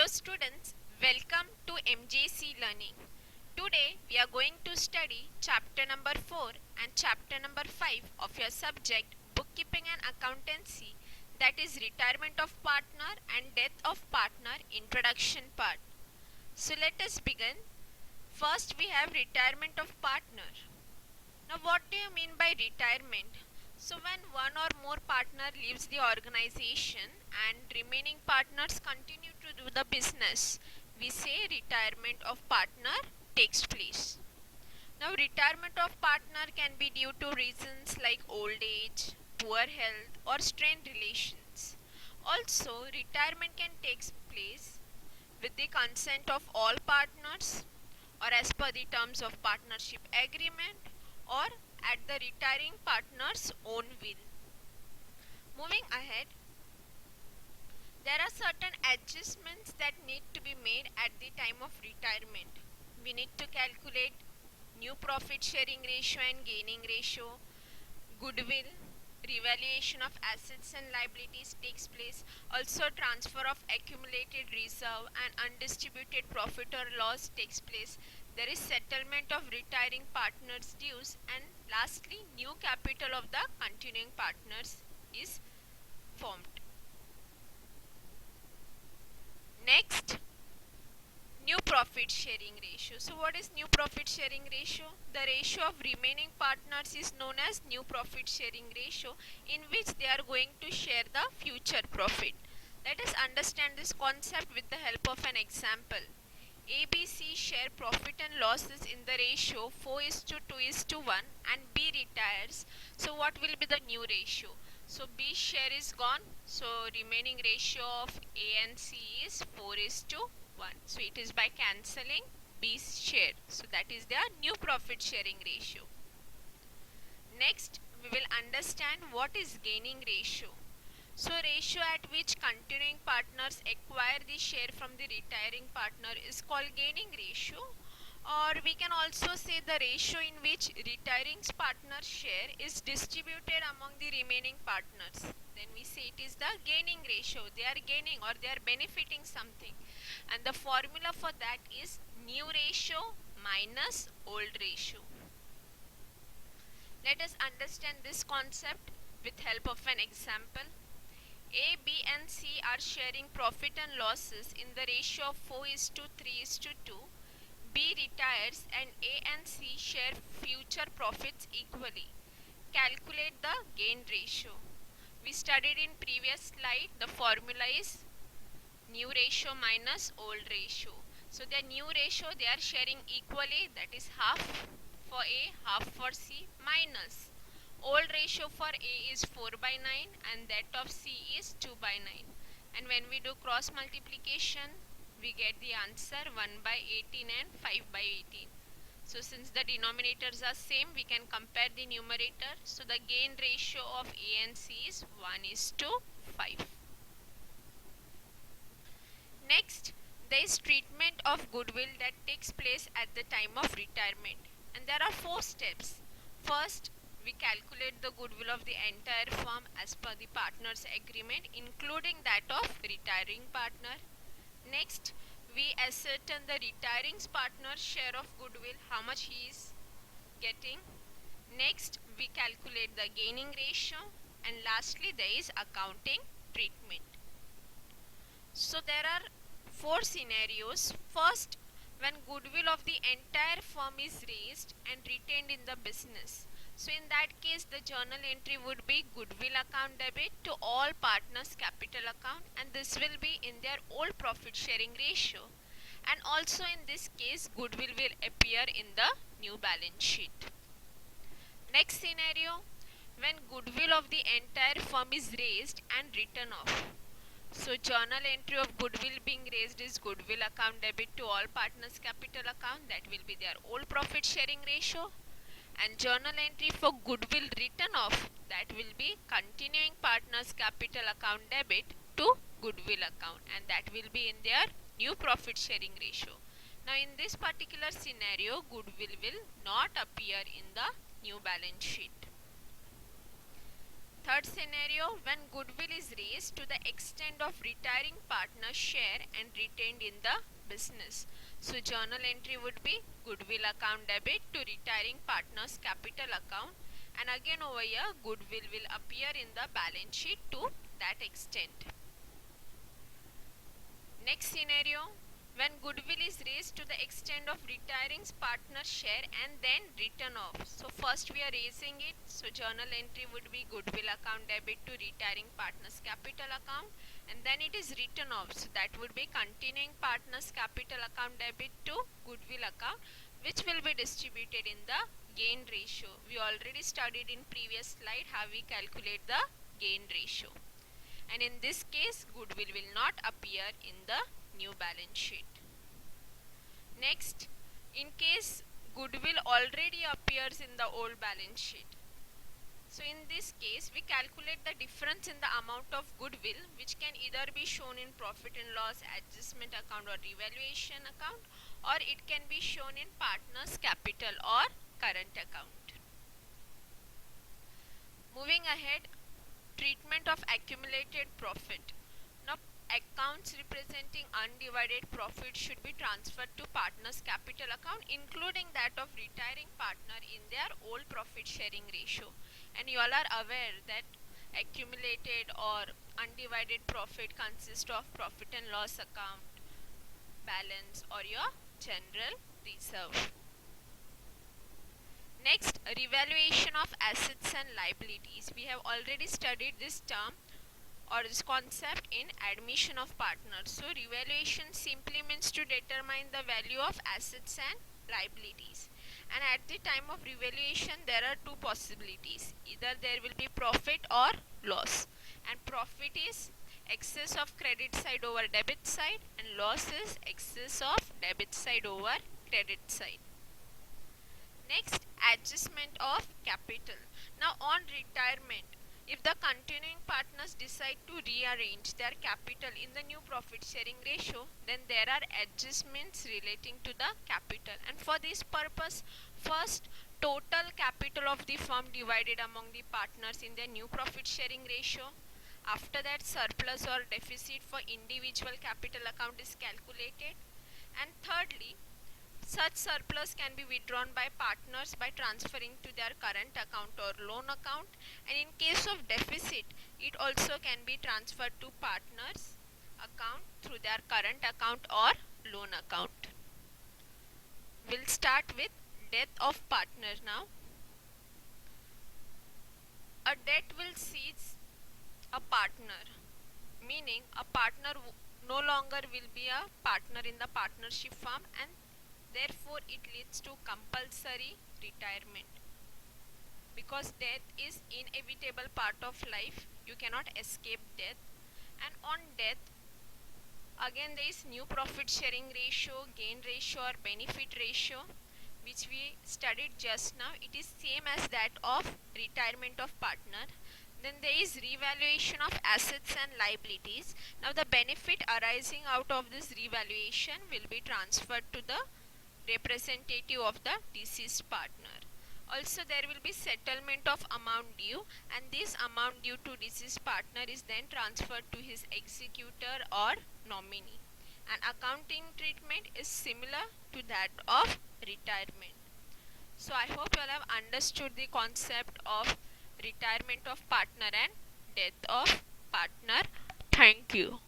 students, welcome to MJC Learning. Today we are going to study chapter number 4 and chapter number 5 of your subject Bookkeeping and Accountancy, that is Retirement of Partner and Death of Partner Introduction part. So let us begin. First we have Retirement of Partner. Now what do you mean by retirement? So when one or more partner leaves the organization and remaining partners continue to do the business, we say retirement of partner takes place. Now retirement of partner can be due to reasons like old age, poor health or strained relations. Also, retirement can take place with the consent of all partners or as per the terms of partnership agreement or at the retiring partner's own will. Moving ahead, there are certain adjustments that need to be made at the time of retirement. We need to calculate new profit sharing ratio and gaining ratio, goodwill, revaluation of assets and liabilities takes place, also transfer of accumulated reserve and undistributed profit or loss takes place. There is settlement of retiring partners' dues, and lastly new capital of the continuing partners is formed. Next, new profit sharing ratio. So what is new profit sharing ratio? The ratio of remaining partners is known as new profit sharing ratio, in which they are going to share the future profit. Let us understand this concept with the help of an example. ABC share profit and losses in the ratio 4:2:1 and B retires. So what will be the new ratio? So B share is gone. So remaining ratio of A and C is 4:1. So it is by cancelling B's share. So that is their new profit sharing ratio. Next, we will understand what is gaining ratio. So ratio at which continuing partners acquire the share from the retiring partner is called gaining ratio, or we can also say the ratio in which retiring partner's share is distributed among the remaining partners. Then we say it is the gaining ratio. They are gaining or they are benefiting something, and the formula for that is new ratio minus old ratio. Let us understand this concept with help of an example. A, B and C are sharing profit and losses in the ratio of 4:3:2. B retires and A and C share future profits equally. Calculate the gain ratio. We studied in previous slide, the formula is new ratio minus old ratio. So the new ratio they are sharing equally, that is half for A, half for C, minus old ratio for A is 4/9 and that of C is 2/9. And when we do cross multiplication, we get the answer 1/18 and 5/18. So since the denominators are same, we can compare the numerator. So the gain ratio of A and C is 1:5. Next, there is treatment of goodwill that takes place at the time of retirement. And there are 4 steps. First, we calculate the goodwill of the entire firm as per the partners agreement, including that of retiring partner. Next, we ascertain the retiring partner's share of goodwill, how much he is getting. Next, we calculate the gaining ratio, and lastly there is accounting treatment. So there are 4 scenarios. First, when goodwill of the entire firm is raised and retained in the business. So in that case, the journal entry would be goodwill account debit to all partners capital account, and this will be in their old profit sharing ratio. And also in this case, goodwill will appear in the new balance sheet. Next scenario, when goodwill of the entire firm is raised and written off. So journal entry of goodwill being raised is goodwill account debit to all partners capital account, that will be their old profit sharing ratio. And journal entry for goodwill written off, that will be continuing partners capital account debit to goodwill account, and that will be in their new profit sharing ratio. Now in this particular scenario, goodwill will not appear in the new balance sheet. Third scenario, when goodwill is raised to the extent of retiring partner's share and retained in the business. So journal entry would be goodwill account debit to retiring partner's capital account, and again over here goodwill will appear in the balance sheet to that extent. Next scenario, when goodwill is raised to the extent of retiring partner's share and then written off. So first we are raising it, so journal entry would be goodwill account debit to retiring partner's capital account, and then it is written off. So that would be continuing partner's capital account debit to goodwill account, which will be distributed in the gain ratio. We already studied in previous slide how we calculate the gain ratio. And in this case goodwill will not appear in the new balance sheet. Next, in case goodwill already appears in the old balance sheet. So in this case we calculate the difference in the amount of goodwill, which can either be shown in profit and loss, adjustment account or revaluation account, or it can be shown in partner's capital or current account. Moving ahead, treatment of accumulated profit. Now accounts representing undivided profit should be transferred to partner's capital account, including that of retiring partner in their old profit sharing ratio. And you all are aware that accumulated or undivided profit consists of profit and loss account, balance or your general reserve. Next, revaluation of assets and liabilities. We have already studied this term or this concept in admission of partners. So revaluation simply means to determine the value of assets and liabilities. And at the time of revaluation there are two possibilities. Either there will be profit or loss. And profit is excess of credit side over debit side, and loss is excess of debit side over credit side. Next, adjustment of capital. Now on retirement, if the continuing partners decide to rearrange their capital in the new profit sharing ratio, then there are adjustments relating to the capital. And for this purpose, first total capital of the firm divided among the partners in their new profit sharing ratio. After that, surplus or deficit for individual capital account is calculated. And thirdly, such surplus can be withdrawn by partners by transferring to their current account or loan account, and in case of deficit it also can be transferred to partners account through their current account or loan account. We'll start with death of partner now. A death will seize a partner, meaning a partner no longer will be a partner in the partnership firm, and therefore it leads to compulsory retirement, because death is inevitable part of life. You cannot escape death. And on death, again there is new profit sharing ratio, gain ratio or benefit ratio, which we studied just now. It is same as that of retirement of partner. Then there is revaluation of assets and liabilities. Now the benefit arising out of this revaluation will be transferred to the representative of the deceased partner. Also there will be settlement of amount due, and this amount due to deceased partner is then transferred to his executor or nominee. And accounting treatment is similar to that of retirement. So I hope you all have understood the concept of retirement of partner and death of partner. Thank you.